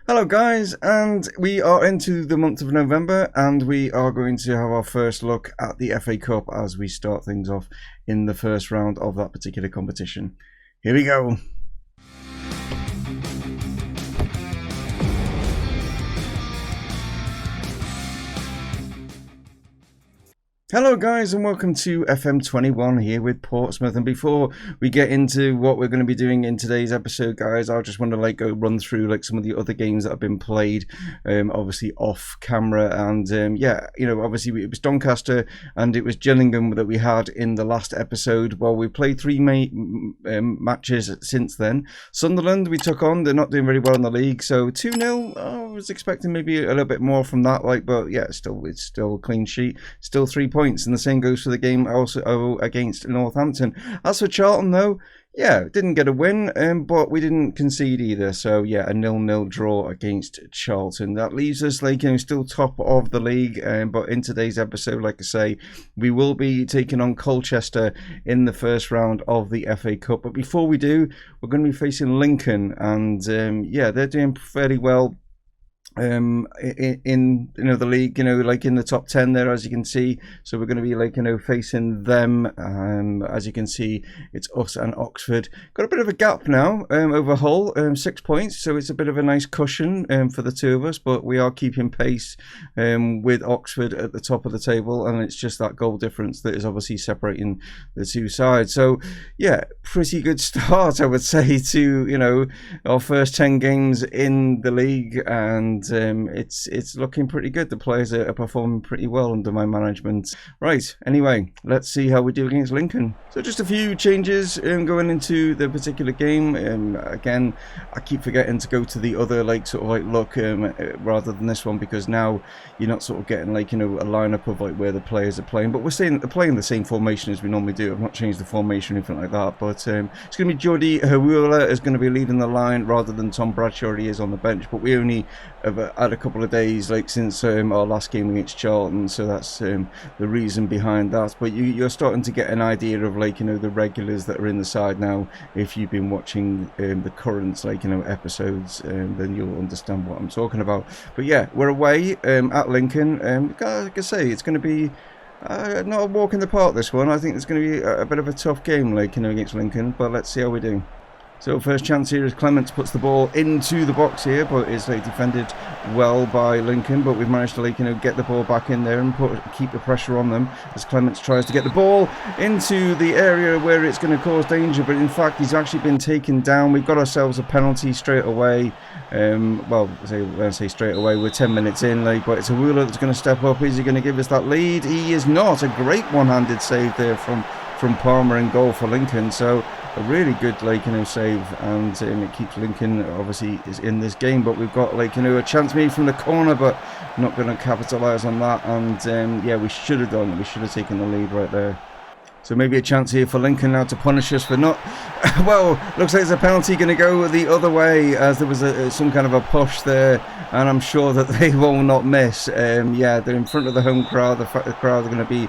Hello guys, and we are into the month of November, and we are going to have our first look at the FA Cup as we start things off in the first round of that particular competition. Here we go. Hello guys, and welcome to FM21 here with Portsmouth. And before we get into what we're going to be doing in today's episode, guys, I just want to go run through some of the other games that have been played, obviously off camera. And obviously it was Doncaster and it was Gillingham that we had in the last episode. Well, we played three matches since then. Sunderland we took on; they're not doing very well in the league, so 2-0. I was expecting maybe a little bit more from that, but yeah, it's still a clean sheet, still 3 points. And the same goes for the game also against Northampton. As for Charlton, though, yeah, didn't get a win, but we didn't concede either. So yeah, a 0-0 draw against Charlton. That leaves us still top of the league. But in today's episode, like I say, we will be taking on Colchester in the first round of the FA Cup. But before we do, we're going to be facing Lincoln, and yeah, they're doing fairly well in the league, in the top 10 there, as you can see. So we're going to be facing them. As you can see, it's us and Oxford. Got a bit of a gap now over Hull, 6 points, so it's a bit of a nice cushion for the two of us, but we are keeping pace with Oxford at the top of the table, and it's just that goal difference that is obviously separating the two sides. So yeah, pretty good start, I would say, to our first 10 games in the league, and it's looking pretty good. The players are performing pretty well under my management. Right, anyway, let's see how we do against Lincoln. So just a few changes going into the particular game. Again, I keep forgetting to go to the other look rather than this one, because now you're not sort of getting a lineup of where the players are playing, but we're playing the same formation as we normally do. I've not changed the formation or anything like that, but it's going to be Jordi Hawula is going to be leading the line rather than Tom Bradshaw. He is on the bench, but we only have had a couple of days since our last game against Charlton, so that's the reason behind that. But you're starting to get an idea of the regulars that are in the side now. If you've been watching the current episodes, then you'll understand what I'm talking about. But yeah, we're away at Lincoln. Like I say, it's going to be not a walk in the park, this one. I think it's going to be a bit of a tough game against Lincoln, but let's see how we do. So first chance here is Clements puts the ball into the box here, but it's defended well by Lincoln. But we've managed to get the ball back in there and keep the pressure on them as Clements tries to get the ball into the area where it's going to cause danger. But in fact, he's actually been taken down. We've got ourselves a penalty straight away. Well, when I say straight away, we're 10 minutes in, but it's Hawula that's going to step up. Is he going to give us that lead? He is not. A great one-handed save there from Palmer in goal for Lincoln. So a really good save, and it keeps Lincoln obviously is in this game. But we've got a chance made from the corner, but not going to capitalise on that. And yeah, we should have done. We should have taken the lead right there. So maybe a chance here for Lincoln now to punish us for not... Well, looks like there's a penalty going to go the other way, as there was some kind of a push there, and I'm sure that they will not miss. Yeah, they're in front of the home crowd. The crowd are going to be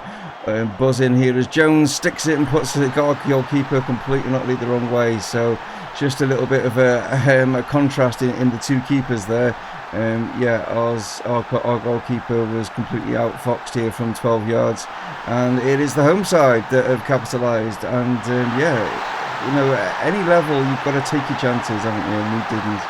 buzzing here as Jones sticks it and puts the goalkeeper completely not lead the wrong way. So just a little bit of a contrast in the two keepers there. Yeah, our goalkeeper was completely outfoxed here from 12 yards, and it is the home side that have capitalised. And yeah, any level you've got to take your chances, haven't you? And we didn't.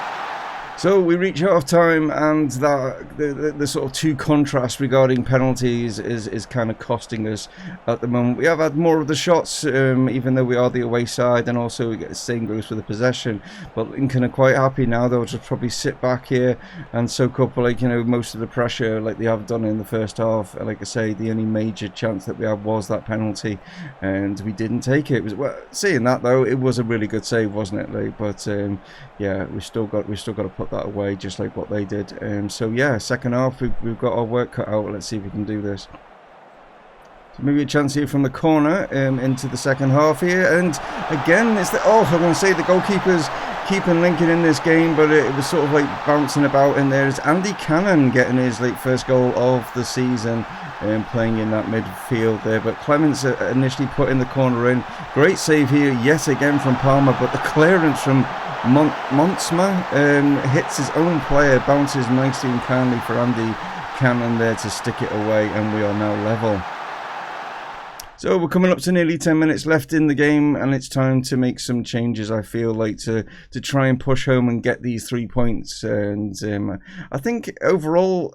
So we reach half time, and the sort of two contrasts regarding penalties is kind of costing us at the moment. We have had more of the shots, even though we are the away side, and also we get the same goes for the possession. But Lincoln are quite happy now. They'll just probably sit back here and soak up most of the pressure like they have done in the first half. Like I say, the only major chance that we had was that penalty, and we didn't take it. Seeing that though, it was a really good save, wasn't it, Lee? But yeah, we still got to put that away, just like what they did. So yeah, second half we've got our work cut out. Let's see if we can do this. So maybe a chance here from the corner into the second half here, and again it's I'm going to say the goalkeeper's keeping Lincoln in this game, but it was sort of bouncing about in there. It's Andy Cannon getting his first goal of the season, playing in that midfield there. But Clements initially put in the corner in. Great save here yet again from Palmer, but the clearance from Montsma hits his own player, bounces nicely and kindly for Andy Cannon there to stick it away, and we are now level. So we're coming up to nearly 10 minutes left in the game, and it's time to make some changes, I feel like, to try and push home and get these 3 points. And I think overall,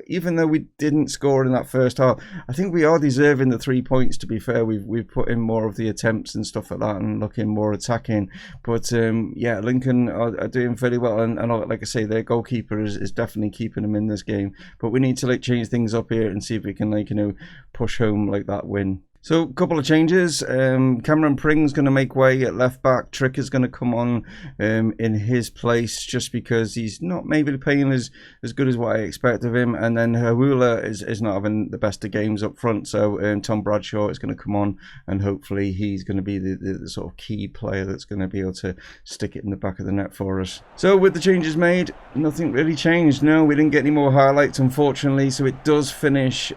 even though we didn't score in that first half, I think we are deserving the 3 points, to be fair. We've put in more of the attempts and stuff like that and looking more attacking. But yeah, Lincoln are doing fairly well, and like I say, their goalkeeper is definitely keeping them in this game. But we need to like change things up here and see if we can like, you know, push home like that win. So a couple of changes. Cameron Pring's going to make way at left back. Trick is going to come on in his place, just because he's not maybe playing as good as what I expect of him. And then Hawula is not having the best of games up front. So Tom Bradshaw is going to come on, and hopefully he's going to be the sort of key player that's going to be able to stick it in the back of the net for us. So with the changes made, nothing really changed. No, we didn't get any more highlights, unfortunately. So it does finish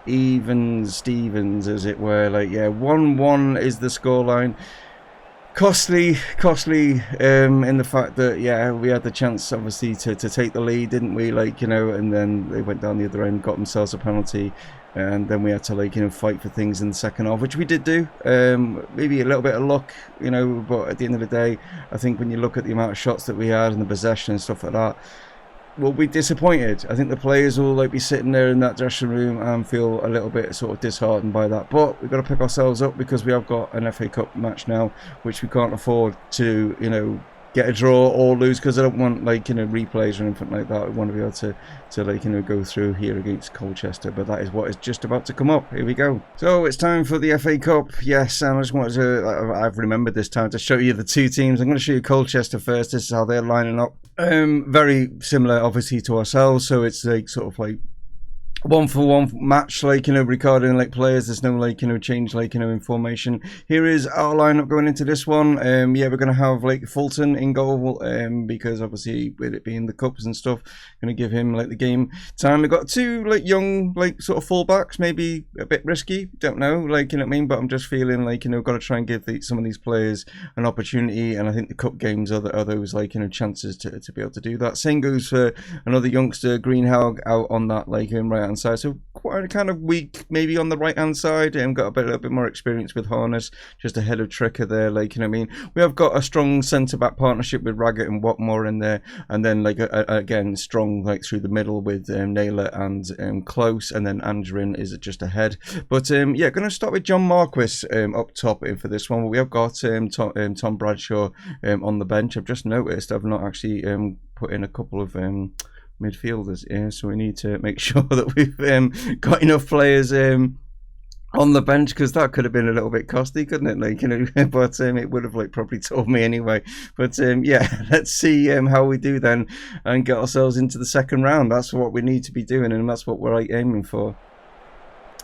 even Stevens, as it were. Like, yeah, 1-1 is the scoreline. Costly in the fact that, yeah, we had the chance obviously to take the lead, didn't we? Like, you know, and then they went down the other end, got themselves a penalty, and then we had to, like, you know, fight for things in the second half, which we did do. Maybe a little bit of luck, you know, but at the end of the day, I think when you look at the amount of shots that we had and the possession and stuff like that, we'll be disappointed. I think the players will like be sitting there in that dressing room and feel a little bit sort of disheartened by that. But we've got to pick ourselves up, because we have got an FA Cup match now, which we can't afford to, you know, get a draw or lose, because I don't want, like, you know, replays or anything like that. I want to be able to like, you know, go through here against Colchester, but that is what is just about to come up. Here we go. So it's time for the FA Cup. Yes, and I just wanted to, I've remembered this time to show you the two teams. I'm going to show you Colchester first. This is how they're lining up. Very similar, obviously, to ourselves. So it's like sort of like 1-for-1 match, like, you know, regarding like players. There's no like, you know, change, like, you know, in formation. Here is our lineup going into this one. Yeah, we're gonna have like Fulton in goal, because obviously with it being the cups and stuff, gonna give him like the game time. We've got two like young, like sort of fullbacks, maybe a bit risky, don't know, like, you know what I mean, but I'm just feeling like, you know, got to try and give some of these players an opportunity, and I think the cup games are those like, you know, chances to be able to do that. Same goes for another youngster, Greenhalgh, out on that like right hand side, so quite kind of weak maybe on the right hand side, and got a little bit more experience with Harness, just ahead of Tricker there, like, you know what I mean. We have got a strong centre back partnership with Raggett and Watmore in there, and then like again strong like through the middle with Naylor and Close, and then Andrin is just ahead. But yeah, going to start with John Marquis up top for this one. We have got Tom Bradshaw on the bench. I've just noticed I've not actually put in a couple of midfielders here, so we need to make sure that we've got enough players on the bench, because that could have been a little bit costly, couldn't it? Like, you know, but it would have like probably told me anyway. But yeah, let's see how we do then and get ourselves into the second round. That's what we need to be doing, and that's what we're like aiming for.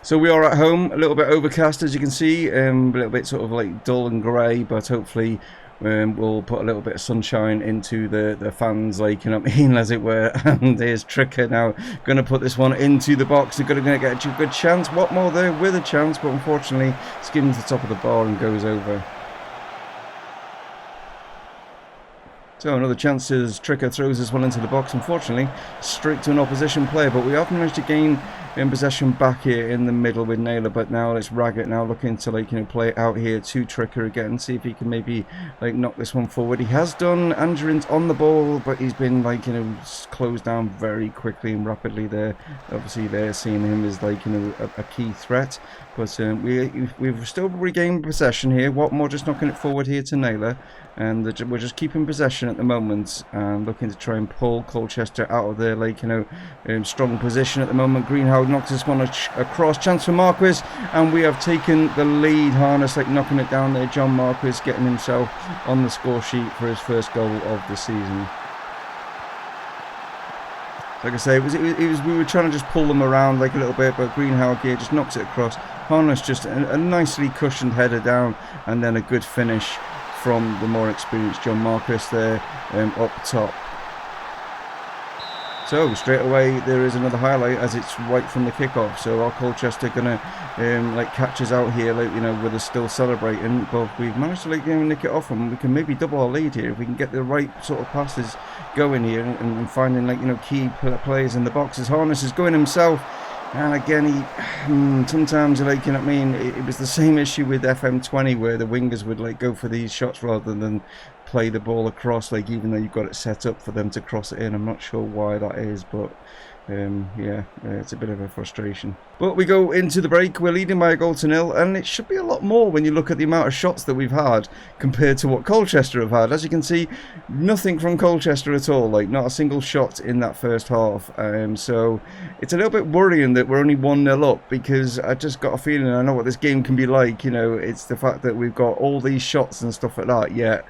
So we are at home, a little bit overcast, as you can see, a little bit sort of like dull and grey, but hopefully we'll put a little bit of sunshine into the fans, like, you know what I mean, as it were. And there's Tricker now going to put this one into the box. They're going to get a good chance. Watmore there with a chance, but unfortunately skims the top of the bar and goes over. So another chance as Tricker throws this one into the box, unfortunately straight to an opposition player, but we have managed to gain in possession back here in the middle with Naylor. But now it's Raggett now looking to, like, you know, play it out here to Tricker again, see if he can maybe like knock this one forward. He has done. Andrin's on the ball, but he's been, like, you know, closed down very quickly and rapidly there. Obviously they're seeing him as, like, you know, a key threat. But we've still regained possession here. Watmore just knocking it forward here to Naylor, and we're just keeping possession at the moment and looking to try and pull Colchester out of their, like, you know, strong position at the moment. Greenhalgh knocks this one across, chance for Marquis, and we have taken the lead. Harness like knocking it down there. John Marquis getting himself on the score sheet for his first goal of the season. Like I say, we were trying to just pull them around like a little bit, but Greenhalgh here just knocks it across. Harness just a nicely cushioned header down, and then a good finish from the more experienced John Marquis there up top. So straight away there is another highlight as it's right from the kickoff. So our Colchester gonna like catch us out here, like, you know, with us still celebrating, but we've managed to like nick it off them. We can maybe double our lead here if we can get the right sort of passes going here and finding, like, you know, key players in the boxes. Harness is going himself. And again, he sometimes, like, you know what I mean, it was the same issue with FM20 where the wingers would like go for these shots rather than play the ball across, like, even though you've got it set up for them to cross it in. I'm not sure why that is, but yeah, it's a bit of a frustration. But we go into the break, we're leading by a goal to nil, and it should be a lot more when you look at the amount of shots that we've had compared to what Colchester have had. As you can see, nothing from Colchester at all, like not a single shot in that first half. So it's a little bit worrying that we're only 1-0 up, because I just got a feeling, I know what this game can be like, you know, it's the fact that we've got all these shots and stuff like that, yet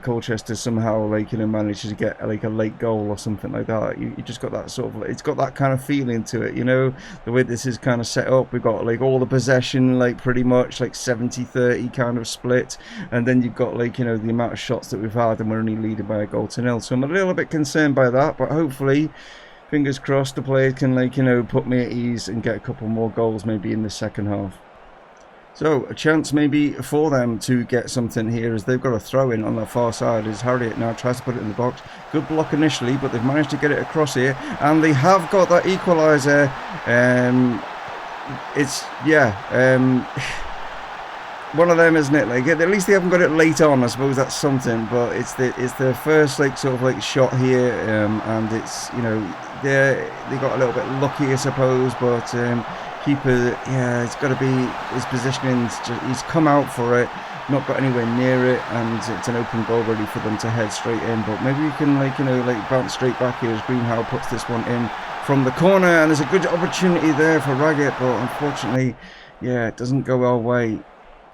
Colchester somehow, like, you know, managed to get like a late goal or something like that. You just got that sort of, it's got that kind of feeling to it, you know, the way this is kind of set up. We've got like all the possession, like pretty much like 70-30 kind of split, and then you've got, like, you know, the amount of shots that we've had, and we're only leading by a goal to nil. So I'm a little bit concerned by that, but hopefully, fingers crossed, the players can, like, you know, put me at ease and get a couple more goals maybe in the second half. So a chance maybe for them to get something here, as they've got a throw in on the far side as Harriet now tries to put it in the box. Good block initially, but they've managed to get it across here, and they have got that equaliser. It's, yeah, one of them, isn't it? Like, at least they haven't got it late on, I suppose that's something, but it's their first, like, sort of like shot here, and it's, you know, they got a little bit lucky, I suppose, but keeper, yeah, it's got to be his positioning. He's come out for it, not got anywhere near it, and it's an open goal ready for them to head straight in. But maybe we can, like, you know, like bounce straight back here as Greenhow puts this one in from the corner, and there's a good opportunity there for Raggett, but unfortunately, yeah, it doesn't go our way.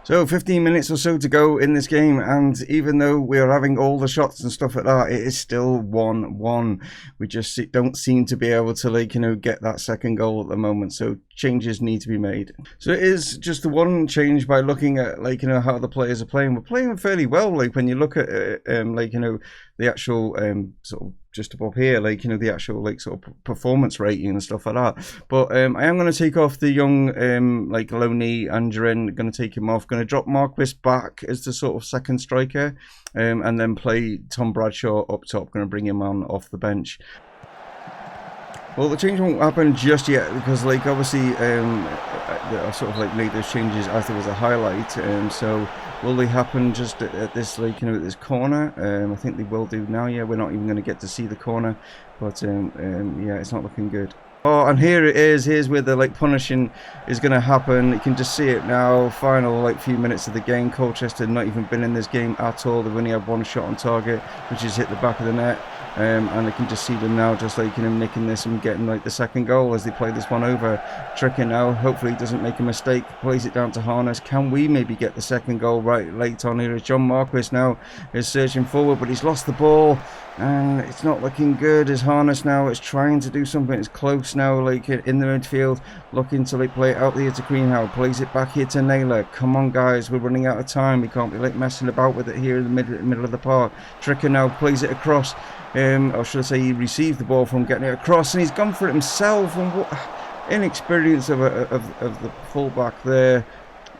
So 15 minutes or so to go in this game, and even though we're having all the shots and stuff like that, it is still 1-1. We just don't seem to be able to, like, you know, get that second goal at the moment, so changes need to be made. So it is just the one change by looking at, like, you know, how the players are playing. We're playing fairly well, like, when you look at like, you know, the actual sort of just above here, like, you know, the actual, like, sort of performance rating and stuff like that. But I am going to take off the young like Loney Angerin, going to take him off, going to drop Marquis back as the sort of second striker, and then play Tom Bradshaw up top, going to bring him on off the bench. Well, the change won't happen just yet, because, like, obviously I sort of like made those changes as there was a highlight, so will they happen just at this, like, you know, at this corner? I think they will do now. Yeah, we're not even going to get to see the corner, but yeah, it's not looking good. Oh, and here it is. Here's where the, like, punishing is going to happen. You can just see it now. Final, like, few minutes of the game. Colchester not even been in this game at all. They've only had one shot on target, which is hit the back of the net. And I can just see them now just, like, you know, nicking this and getting, like, the second goal as they play this one over. Tricking now, hopefully he doesn't make a mistake, plays it down to Harness. Can we maybe get the second goal right late on here? As John Marquis now is searching forward, but he's lost the ball, and it's not looking good as Harness now is trying to do something. It's close now, like, in the midfield, looking to, like, play it out there to Greenhow, plays it back here to Naylor. Come on, guys, we're running out of time. We can't be, like, messing about with it here in the middle of the park. Tricker now plays it across. Or should I say, he received the ball from getting it across, and he's gone for it himself. And what inexperience of the fullback there.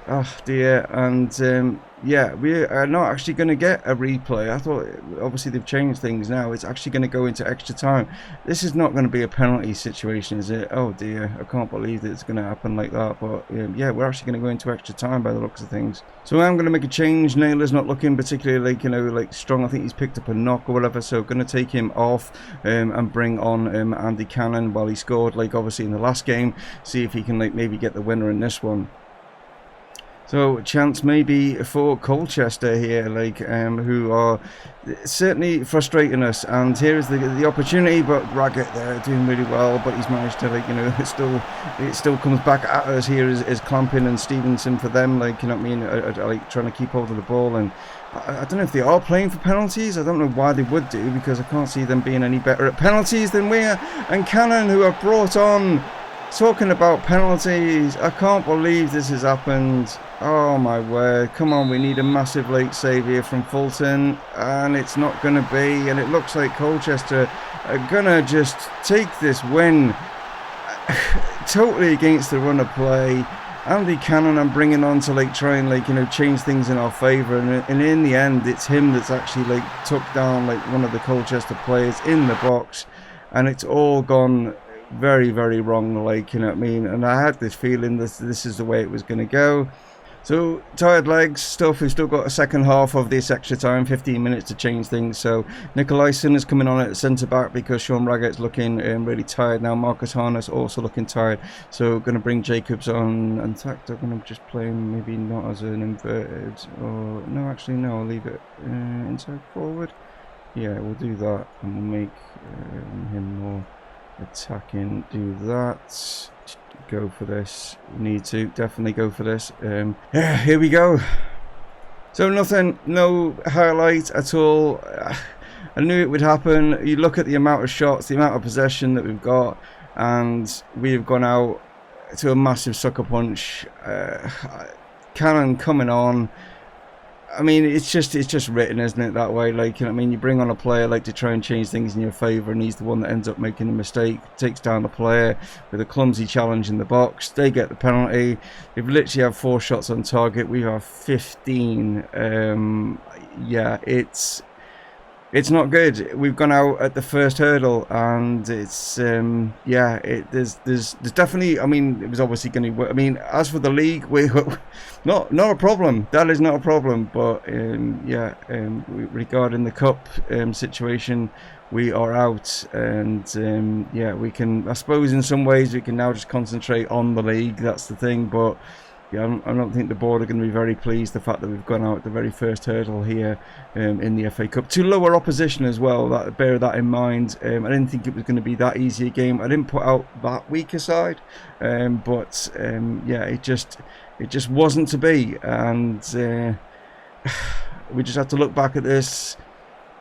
Oh dear. And yeah, we are not actually going to get a replay. I thought, obviously they've changed things now. It's actually going to go into extra time. This is not going to be a penalty situation, is it? Oh dear, I can't believe that it's going to happen like that. But yeah, we're actually going to go into extra time by the looks of things. So I'm going to make a change. Naylor's not looking particularly, like, you know, like, strong. I think he's picked up a knock or whatever. So going to take him off and bring on Andy Cannon while he scored, like, obviously in the last game. See if he can, like, maybe get the winner in this one. So chance maybe for Colchester here, like, who are certainly frustrating us. And here is the opportunity, but Raggett there doing really well, but he's managed to, like, you know, it still comes back at us here as Clampin and Stevenson for them, like, you know what I mean, like, trying to keep hold of the ball. And I don't know if they are playing for penalties. I don't know why they would do, because I can't see them being any better at penalties than we are. And Cannon, who are brought on, talking about penalties, I can't believe this has happened. Oh my word, come on, we need a massive late save here from Fulton, and it's not going to be, and it looks like Colchester are going to just take this win totally against the run of play. Andy Cannon I'm bringing on to try and change things in our favour, and in the end it's him that's actually took down one of the Colchester players in the box, and it's all gone very, very wrong, you know what I mean, and I had this feeling this is the way it was going to go. So, tired legs stuff. We've still got a second half of this extra time, 15 minutes to change things. So, Nicolaisen is coming on at centre back because Sean Raggett's looking really tired now. Marcus Harness also looking tired. So, going to bring Jacobs on. In fact, I'm going to just play him maybe not as an inverted. Or, no, actually, no, I'll leave it inside forward. Yeah, we'll do that. And we'll make him more attacking. Do that. Go for this. We need to definitely go for this. Yeah, here we go. So nothing, no highlight at all. I knew it would happen. You look at the amount of shots, the amount of possession that we've got, and we've gone out to a massive sucker punch. Cannon coming on. I mean, it's just written, isn't it, that way? You know what I mean, you bring on a player to try and change things in your favour, and he's the one that ends up making the mistake, takes down the player with a clumsy challenge in the box. They get the penalty. They've literally have 4 shots on target. We have 15. Yeah, it's not good. We've gone out at the first hurdle, and it's yeah. There's definitely. I mean, it was obviously going to work. I mean, as for the league, we not a problem. That is not a problem. But yeah, regarding the cup situation, we are out, and yeah, we can. I suppose in some ways we can now just concentrate on the league. That's the thing, but. Yeah, I don't think the board are going to be very pleased the fact that we've gone out at the very first hurdle here in the FA Cup to lower opposition as well. Bear that in mind. I didn't think it was going to be that easy a game. I didn't put out that weaker side, but yeah, it just wasn't to be, and we just have to look back at this,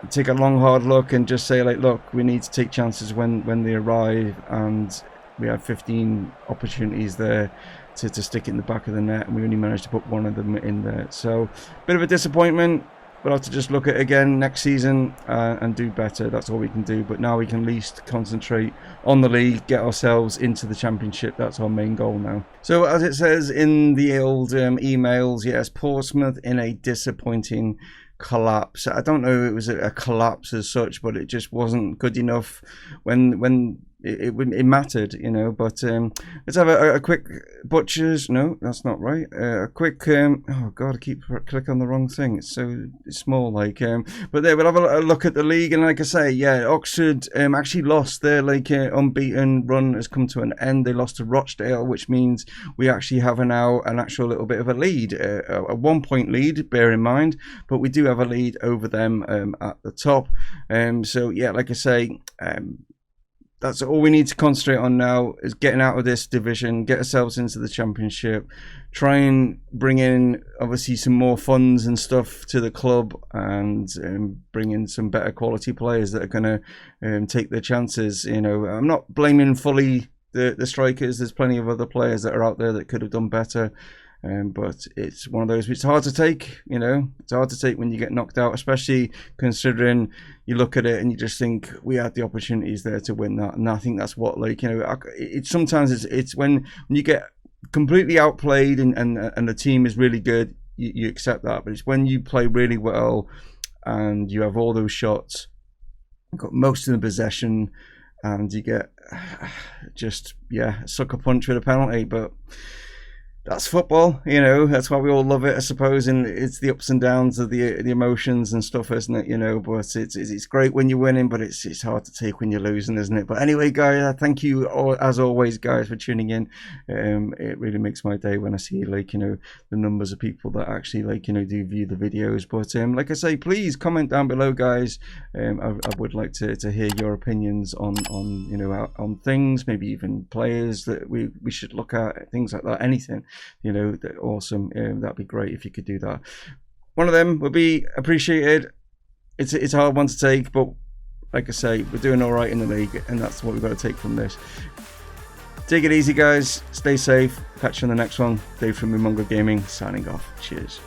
take a long hard look, and just say look, we need to take chances when they arrive, and we had 15 opportunities there to stick it in the back of the net, and we only managed to put one of them in there. So, bit of a disappointment. We'll have to just look at it again next season and do better. That's all we can do. But now we can at least concentrate on the league, get ourselves into the championship. That's our main goal now. So, as it says in the old emails, yes, Portsmouth in a disappointing collapse. I don't know if it was a collapse as such, but it just wasn't good enough when it mattered, you know. But let's have a quick butchers. No, that's not right. A quick oh god, I keep clicking on the wrong thing. It's so small. But there, we'll have a look at the league, and like I say, yeah, Oxford actually lost their unbeaten run has come to an end. They lost to Rochdale, which means we actually have now an actual little bit of a lead, a 1 point lead. Bear in mind, but we do have a lead over them at the top. So yeah, like I say. That's all we need to concentrate on now, is getting out of this division, get ourselves into the championship, try and bring in obviously some more funds and stuff to the club, and bring in some better quality players that are going to take their chances. You know, I'm not blaming fully the strikers. There's plenty of other players that are out there that could have done better. But it's one of those, it's hard to take, you know, it's hard to take when you get knocked out, especially considering you look at it and you just think we had the opportunities there to win that. And I think that's what, you know, it's sometimes it's when you get completely outplayed and the team is really good, you accept that. But it's when you play really well and you have all those shots, got most of the possession, and you get just, yeah, a sucker punch with a penalty. But that's football, you know. That's why we all love it, I suppose. And it's the ups and downs of the emotions and stuff, isn't it? You know, but it's great when you're winning, but it's hard to take when you're losing, isn't it? But anyway, guys, thank you as always, guys, for tuning in. It really makes my day when I see you know, the numbers of people that actually you know, do view the videos. But like I say, please comment down below, guys. I would like to hear your opinions on you know, on things, maybe even players that we should look at, things like that, anything. You know, awesome. That'd be great if you could do that. One of them would be appreciated. It's a hard one to take, but like I say, we're doing all right in the league, and that's what we've got to take from this. Take it easy, guys. Stay safe. Catch you on the next one. Dave from Mumongu Gaming signing off. Cheers.